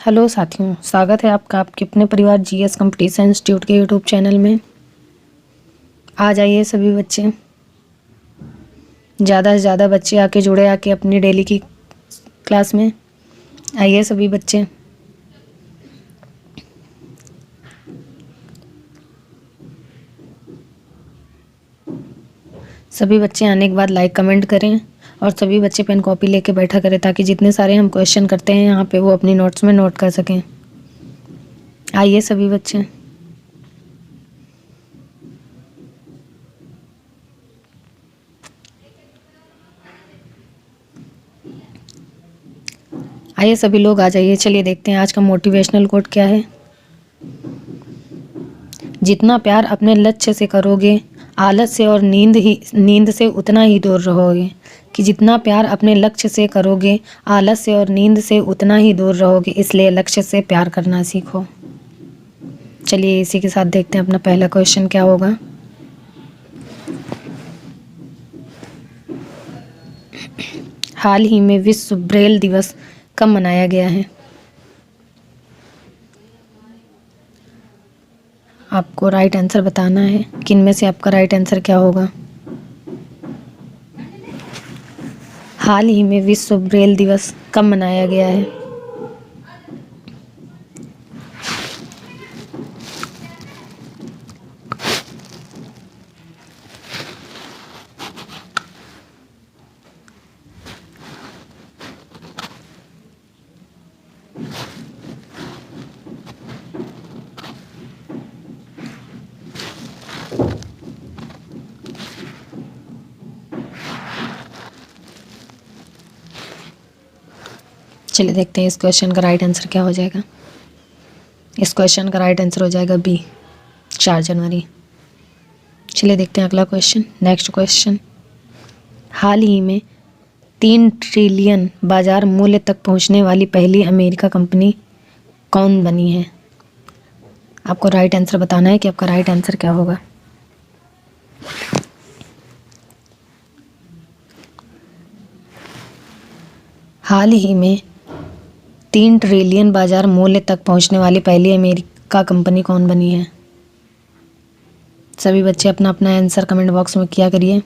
Hello साथियों, स्वागत है आपका आपके अपने परिवार जीएस कंपटीशन इंस्टीट्यूट के यूट्यूब चैनल में। आ जाइए सभी बच्चे, ज़्यादा से ज़्यादा बच्चे आके जुड़े आके अपनी डेली की क्लास में। आइए सभी बच्चे। सभी बच्चे आने के बाद लाइक कमेंट करें और सभी बच्चे पेन कॉपी लेके बैठा करें ताकि जितने सारे हम क्वेश्चन करते हैं यहाँ पे वो अपनी नोट्स में नोट कर सकें। आइए सभी बच्चे। आइए सभी लोग आ जाइए। चलिए देखते हैं आज का मोटिवेशनल कोट क्या है। जितना प्यार अपने लक्ष्य से करोगे, आलस से और नींद से उतना ही दूर रहोगे। कि जितना प्यार अपने लक्ष्य से करोगे, आलस से और नींद से उतना ही दूर रहोगे। इसलिए लक्ष्य से प्यार करना सीखो। चलिए इसी के साथ देखते हैं अपना पहला क्वेश्चन क्या होगा। हाल ही में विश्व ब्रेल दिवस कब मनाया गया है? आपको राइट आंसर बताना है कि इनमें से आपका राइट आंसर क्या होगा। हाल ही में विश्व ब्रेल दिवस कब मनाया गया है? चलिए देखते हैं इस क्वेश्चन का राइट आंसर क्या हो जाएगा। इस क्वेश्चन का राइट आंसर हो जाएगा बी, 4 जनवरी। चलिए देखते हैं अगला क्वेश्चन। नेक्स्ट क्वेश्चन, हाल ही में 3 ट्रिलियन बाजार मूल्य तक पहुंचने वाली पहली अमेरिका कंपनी कौन बनी है? आपको राइट आंसर बताना है कि आपका राइट आंसर क्या होगा। हाल ही में 3 ट्रिलियन बाजार मूल्य तक पहुंचने वाली पहली अमेरिका कंपनी कौन बनी है? सभी बच्चे अपना अपना आंसर कमेंट बॉक्स में किया करिए।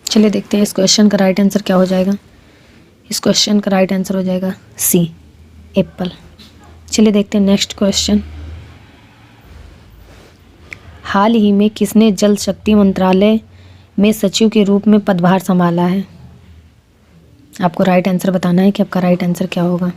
चलिए देखते हैं इस क्वेश्चन का राइट आंसर क्या हो जाएगा। इस क्वेश्चन का राइट आंसर हो जाएगा सी, एप्पल। चलिए देखते हैं नेक्स्ट क्वेश्चन, हाल ही में किसने जल शक्ति मंत्रालय में सचिव के रूप में पदभार संभाला है? आपको राइट आंसर बताना है कि आपका राइट आंसर क्या होगा।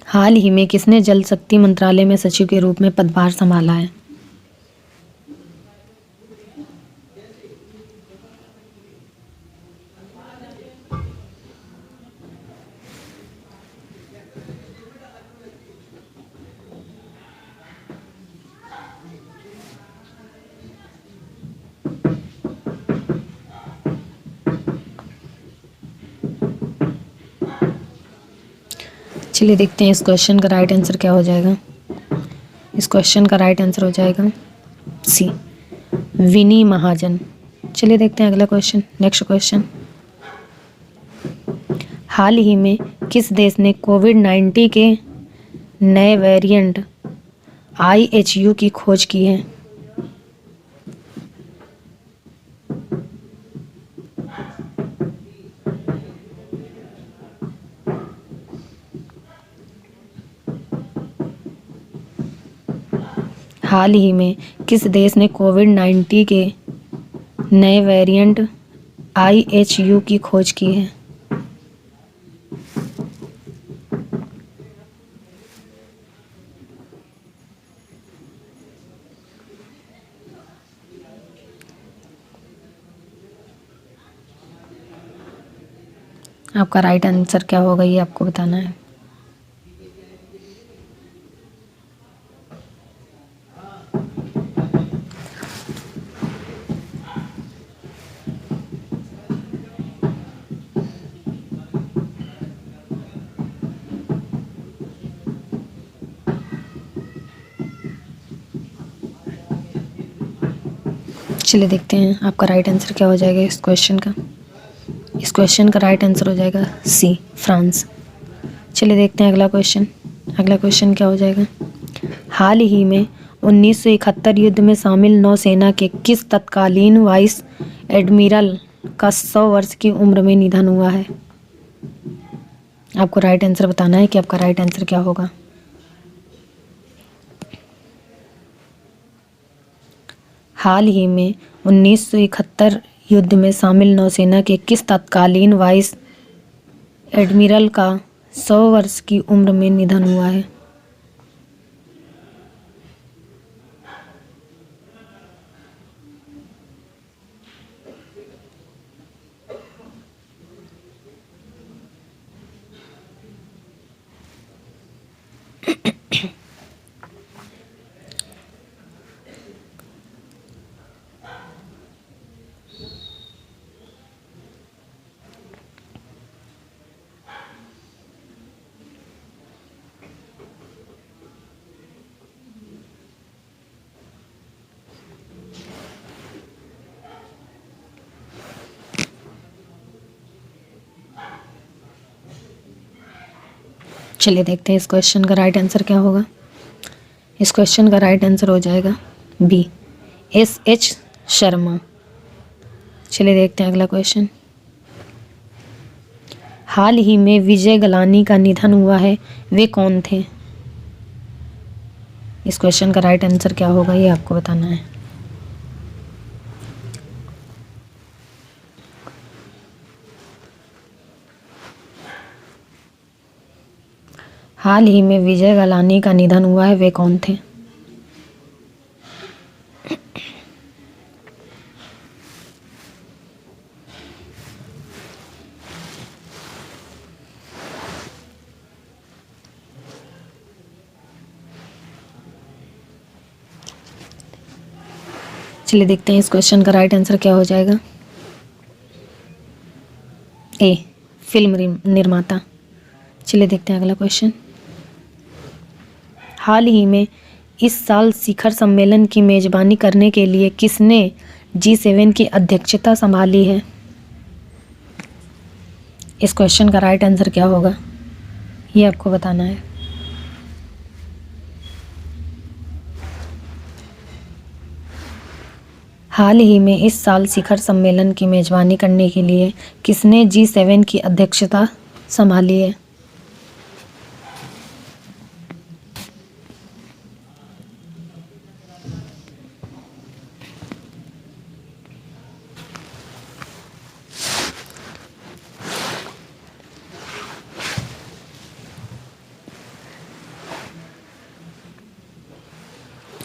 हाल ही में किसने जल शक्ति मंत्रालय में सचिव के रूप में पदभार संभाला है? चलिए देखते हैं इस क्वेश्चन का राइट आंसर क्या हो जाएगा। इस क्वेश्चन का राइट आंसर हो जाएगा सी, विनी महाजन। चलिए देखते हैं अगला क्वेश्चन। नेक्स्ट क्वेश्चन, हाल ही में किस देश ने कोविड-19 के नए वेरिएंट IHU की खोज की है? हाल ही में किस देश ने कोविड-19 के नए वेरिएंट IHU की खोज की है? आपका राइट आंसर क्या होगा ये आपको बताना है। चलिए देखते हैं आपका राइट आंसर क्या हो जाएगा इस क्वेश्चन का। इस क्वेश्चन का राइट आंसर हो जाएगा सी, फ्रांस। चलिए देखते हैं अगला क्वेश्चन। अगला क्वेश्चन क्या हो जाएगा। हाल ही में 1971 युद्ध में शामिल नौसेना के किस तत्कालीन वाइस एडमिरल का 100 वर्ष की उम्र में निधन हुआ है। आपको राइट आंसर बताना है कि आपका राइट आंसर क्या होगा। हाल ही में 1971 युद्ध में शामिल नौसेना के किस तत्कालीन वाइस एडमिरल का 100 वर्ष की उम्र में निधन हुआ है। चलिए देखते हैं इस क्वेश्चन का राइट आंसर क्या होगा। इस क्वेश्चन का राइट आंसर हो जाएगा बी, S.H. शर्मा। चलिए देखते हैं अगला क्वेश्चन। हाल ही में विजय गलानी का निधन हुआ है, वे कौन थे। इस क्वेश्चन का राइट आंसर क्या होगा ये आपको बताना है। हाल ही में विजय गलानी का निधन हुआ है, वे कौन थे। चलिए देखते हैं इस क्वेश्चन का राइट आंसर क्या हो जाएगा। ए, फिल्म निर्माता। चलिए देखते हैं अगला क्वेश्चन। हाल ही में इस साल शिखर सम्मेलन की मेजबानी करने के लिए किसने G7 की अध्यक्षता संभाली है। इस क्वेश्चन का राइट आंसर क्या होगा ये आपको बताना है। हाल ही में इस साल शिखर सम्मेलन की मेजबानी करने के लिए किसने G7 की अध्यक्षता संभाली है।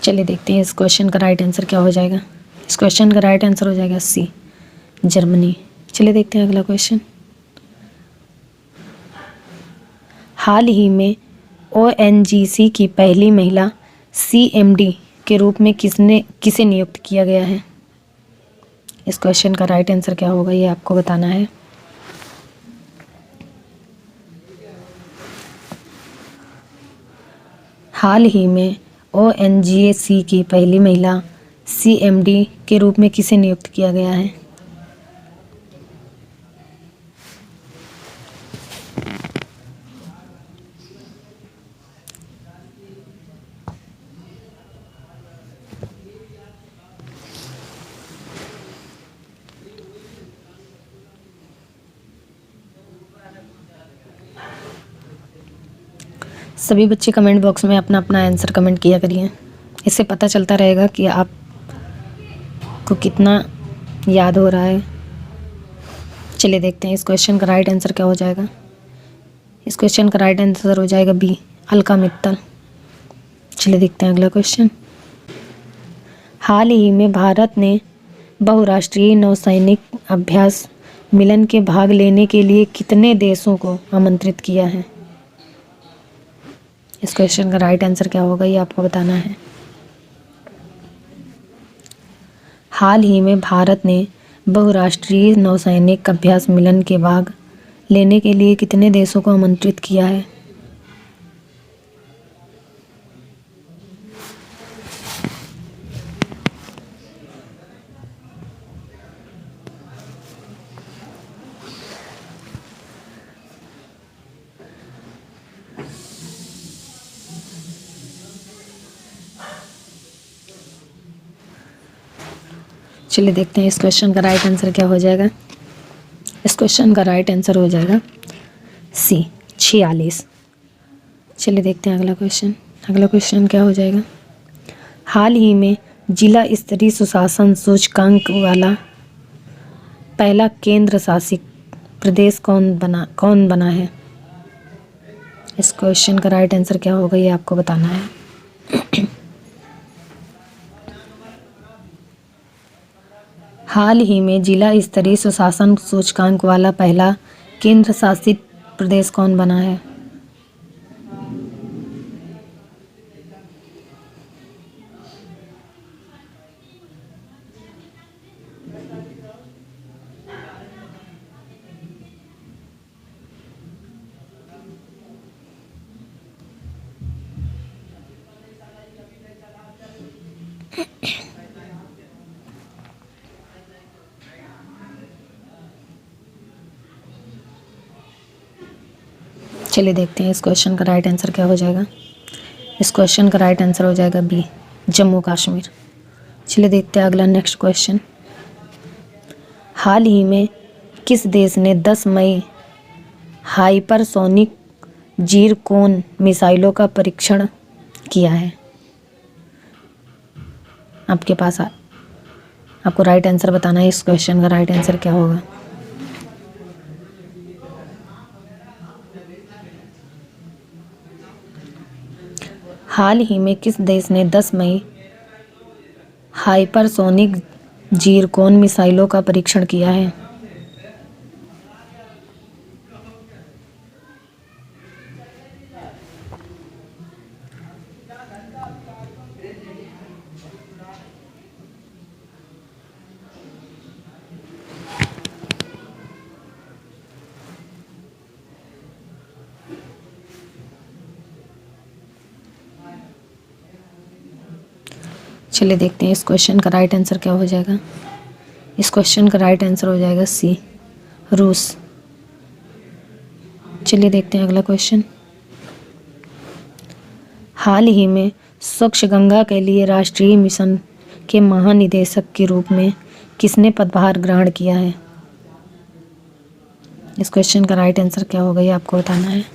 चलिए देखते हैं इस क्वेश्चन का राइट आंसर क्या हो जाएगा। इस क्वेश्चन का राइट आंसर हो जाएगा सी, जर्मनी। चलिए देखते हैं अगला क्वेश्चन। हाल ही में ONGC की पहली महिला CMD के रूप में किसे नियुक्त किया गया है। इस क्वेश्चन का राइट आंसर क्या होगा ये आपको बताना है। हाल ही में ONGC की पहली महिला CMD के रूप में किसे नियुक्त किया गया है। सभी बच्चे कमेंट बॉक्स में अपना अपना आंसर कमेंट किया करिए, इससे पता चलता रहेगा कि आपको कितना याद हो रहा है। चलिए देखते हैं इस क्वेश्चन का राइट आंसर क्या हो जाएगा। इस क्वेश्चन का राइट आंसर हो जाएगा बी, अलका मित्तल। चलिए देखते हैं अगला क्वेश्चन। हाल ही में भारत ने बहुराष्ट्रीय नौसैनिक अभ्यास मिलन के भाग लेने के लिए कितने देशों को आमंत्रित किया है? इस क्वेश्चन का राइट आंसर क्या होगा ये आपको बताना है। हाल ही में भारत ने बहुराष्ट्रीय नौसैनिक अभ्यास मिलन के भाग लेने के लिए कितने देशों को आमंत्रित किया है? चलिए देखते हैं इस क्वेश्चन का राइट आंसर क्या हो जाएगा। इस क्वेश्चन का राइट आंसर हो जाएगा सी 46। चलिए देखते हैं अगला क्वेश्चन। अगला क्वेश्चन क्या हो जाएगा। हाल ही में जिला स्तरीय सुशासन सूचकांक वाला पहला केंद्र शासित प्रदेश कौन बना है? इस क्वेश्चन का राइट आंसर क्या होगा ये आपको बताना है। हाल ही में जिला स्तरीय सुशासन सूचकांक वाला पहला केंद्र शासित प्रदेश कौन बना है? चलिए देखते हैं इस क्वेश्चन का राइट आंसर क्या हो जाएगा। इस क्वेश्चन का राइट आंसर हो जाएगा बी जम्मू कश्मीर। चलिए देखते हैं अगला नेक्स्ट क्वेश्चन। हाल ही में किस देश ने 10 मई हाइपरसोनिक जीरकोन मिसाइलों का परीक्षण किया है? आपके पास आपको राइट आंसर बताना है। इस क्वेश्चन का राइट आंसर क्या होगा। हाल ही में किस देश ने 10 मई हाइपरसोनिक जीरकोन मिसाइलों का परीक्षण किया है? चलिए देखते हैं इस क्वेश्चन का राइट आंसर क्या हो जाएगा। इस क्वेश्चन का राइट आंसर हो जाएगा सी रूस। चलिए देखते हैं अगला क्वेश्चन। हाल ही में स्वच्छ गंगा के लिए राष्ट्रीय मिशन के महानिदेशक के रूप में किसने पदभार ग्रहण किया है? इस क्वेश्चन का राइट आंसर क्या होगा ये आपको बताना है।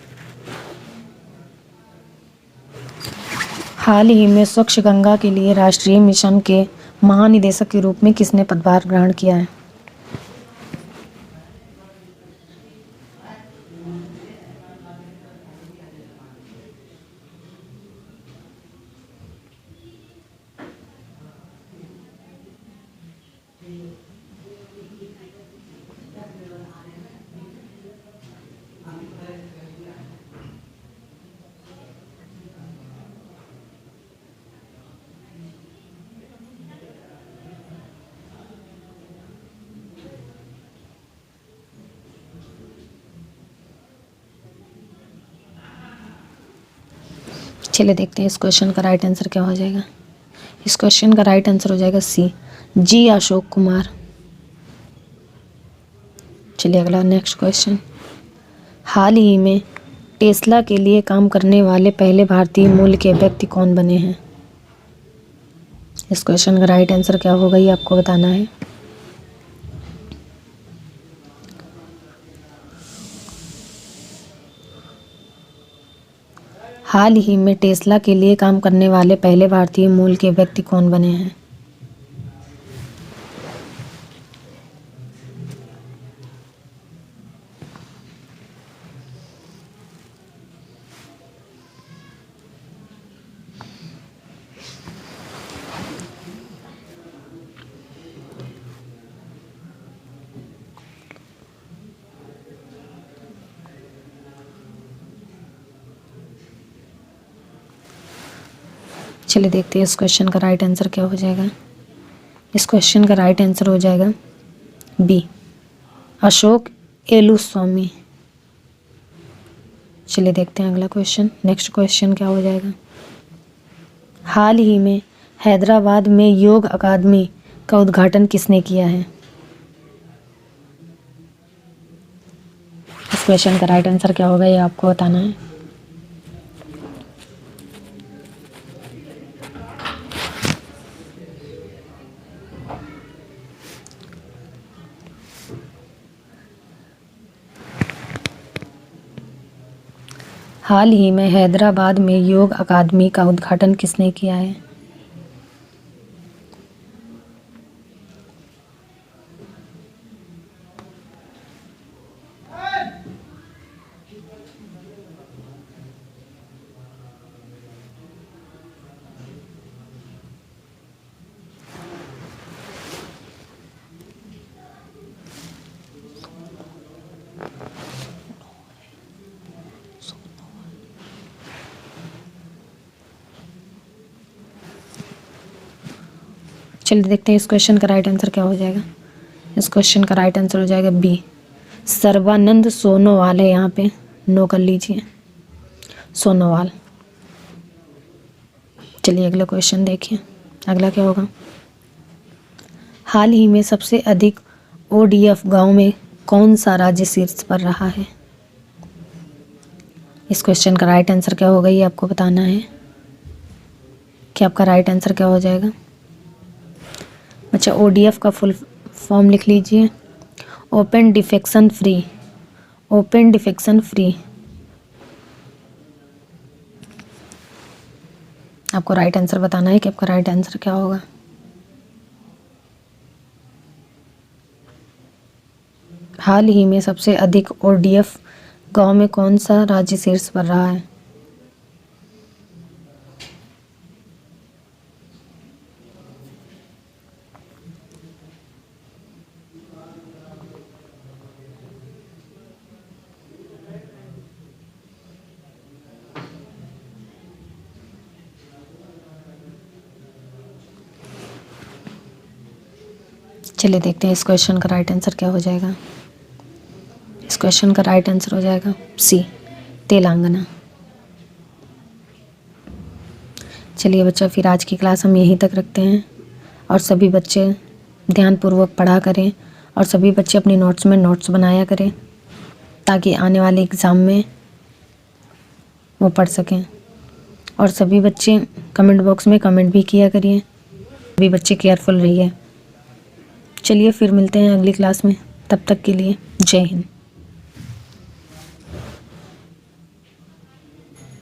हाल ही में स्वच्छ गंगा के लिए राष्ट्रीय मिशन के महानिदेशक के रूप में किसने पदभार ग्रहण किया है? चलिए देखते हैं इस क्वेश्चन का राइट आंसर क्या हो जाएगा। इस क्वेश्चन का राइट आंसर हो जाएगा सी जी अशोक कुमार। चलिए अगला नेक्स्ट क्वेश्चन। हाल ही में टेस्ला के लिए काम करने वाले पहले भारतीय मूल के व्यक्ति कौन बने हैं? इस क्वेश्चन का राइट आंसर क्या होगा ये आपको बताना है। हाल ही में टेस्ला के लिए काम करने वाले पहले भारतीय मूल के व्यक्ति कौन बने हैं? चलिए देखते हैं इस क्वेश्चन का राइट आंसर क्या हो जाएगा। इस क्वेश्चन का राइट आंसर हो जाएगा बी, अशोक एलुस्वामी। चलिए देखते हैं अगला क्वेश्चन। नेक्स्ट क्वेश्चन क्या हो जाएगा। हाल ही में हैदराबाद में योग अकादमी का उद्घाटन किसने किया है। इस क्वेश्चन का राइट आंसर क्या होगा ये आपको बताना है। हाल ही में हैदराबाद में योग अकादमी का उद्घाटन किसने किया है। चलिए देखते हैं इस क्वेश्चन का राइट आंसर क्या हो जाएगा। इस क्वेश्चन का राइट आंसर हो जाएगा बी, सर्बानंद सोनोवाल है। यहाँ पे नो कर लीजिए, सोनोवाल। चलिए अगला क्वेश्चन देखिए, अगला क्या होगा। हाल ही में सबसे अधिक ODF गांव में कौन सा राज्य शीर्ष पर रहा है। इस क्वेश्चन का राइट आंसर क्या होगा ये आपको बताना है कि आपका राइट आंसर क्या हो जाएगा। अच्छा, ODF का फुल फॉर्म लिख लीजिए, open defection free. Open defection free. आपको राइट आंसर बताना है कि आपका राइट आंसर क्या होगा। हाल ही में सबसे अधिक ODF गांव में कौन सा राज्य शीर्ष पर रहा है। चलिए देखते हैं इस क्वेश्चन का राइट आंसर क्या हो जाएगा। इस क्वेश्चन का राइट आंसर हो जाएगा सी, तेलंगाना। चलिए बच्चा, फिर आज की क्लास हम यहीं तक रखते हैं और सभी बच्चे ध्यानपूर्वक पढ़ा करें और सभी बच्चे अपने नोट्स में नोट्स बनाया करें ताकि आने वाले एग्ज़ाम में वो पढ़ सकें। और सभी बच्चे कमेंट बॉक्स में कमेंट भी किया करिए। सभी बच्चे केयरफुल रहिए। चलिए फिर मिलते हैं अगली क्लास में, तब तक के लिए जय हिंद।